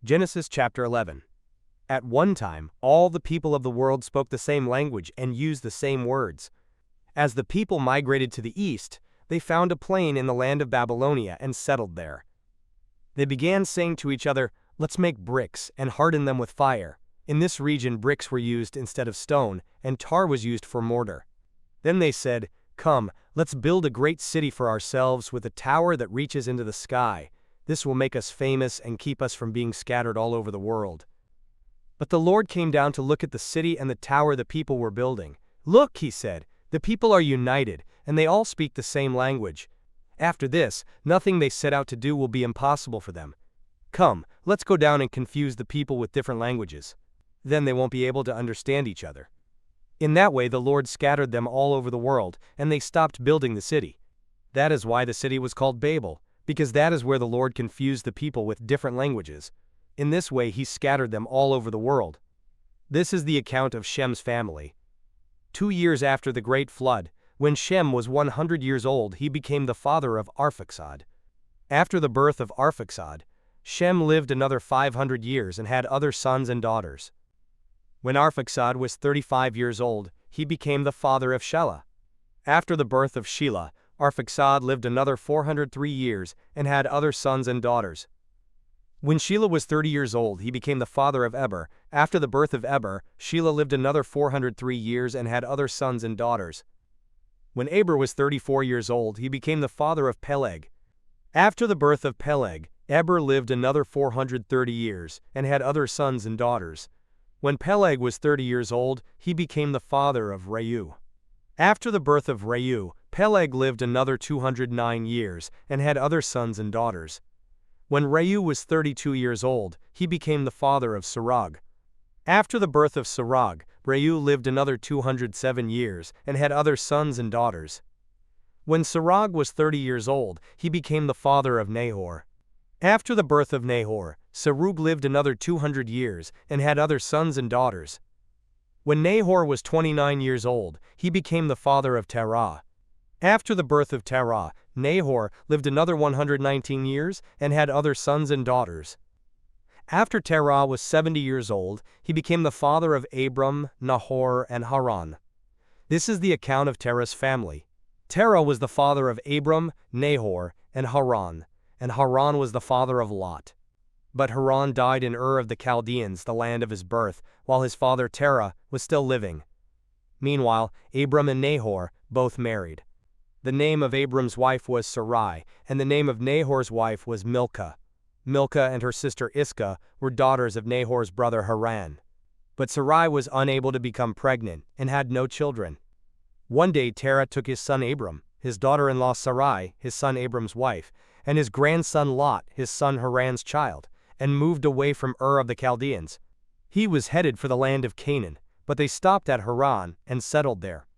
Genesis chapter 11. At one time, all the people of the world spoke the same language and used the same words. As the people migrated to the east, they found a plain in the land of Babylonia and settled there. They began saying to each other, "Let's make bricks and harden them with fire." In this region, bricks were used instead of stone, and tar was used for mortar. Then they said, "Come, let's build a great city for ourselves with a tower that reaches into the sky. This will make us famous and keep us from being scattered all over the world." But the Lord came down to look at the city and the tower the people were building. "Look," he said, "the people are united, and they all speak the same language. After this, nothing they set out to do will be impossible for them. Come, let's go down and confuse the people with different languages. Then they won't be able to understand each other." In that way the Lord scattered them all over the world, and they stopped building the city. That is why the city was called Babel, because that is where the Lord confused the people with different languages. In this way he scattered them all over the world. This is the account of Shem's family. 2 years after the great flood, when Shem was 100 years old, he became the father of Arphaxad. After the birth of Arphaxad, Shem lived another 500 years and had other sons and daughters. When Arphaxad was 35 years old, he became the father of Shelah. After the birth of Shelah, Arphaxad lived another 403 years and had other sons and daughters. When Shelah was 30 years old, he became the father of Eber. After the birth of Eber, Shelah lived another 403 years and had other sons and daughters. When Eber was 34 years old, he became the father of Peleg. After the birth of Peleg, Eber lived another 430 years and had other sons and daughters. When Peleg was 30 years old, he became the father of Reu. After the birth of Reu, Peleg lived another 209 years and had other sons and daughters. When Reu was 32 years old, he became the father of Serug. After the birth of Serug, Reu lived another 207 years and had other sons and daughters. When Serug was 30 years old, he became the father of Nahor. After the birth of Nahor, Serug lived another 200 years and had other sons and daughters. When Nahor was 29 years old, he became the father of Terah. After the birth of Terah, Nahor lived another 119 years and had other sons and daughters. After Terah was 70 years old, he became the father of Abram, Nahor, and Haran. This is the account of Terah's family. Terah was the father of Abram, Nahor, and Haran was the father of Lot. But Haran died in Ur of the Chaldeans, the land of his birth, while his father Terah was still living. Meanwhile, Abram and Nahor both married. The name of Abram's wife was Sarai, and the name of Nahor's wife was Milcah. Milcah and her sister Iscah were daughters of Nahor's brother Haran. But Sarai was unable to become pregnant and had no children. One day Terah took his son Abram, his daughter-in-law Sarai, his son Abram's wife, and his grandson Lot, his son Haran's child, and moved away from Ur of the Chaldeans. He was headed for the land of Canaan, but they stopped at Haran and settled there.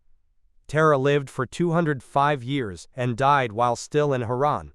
Terah lived for 205 years and died while still in Haran.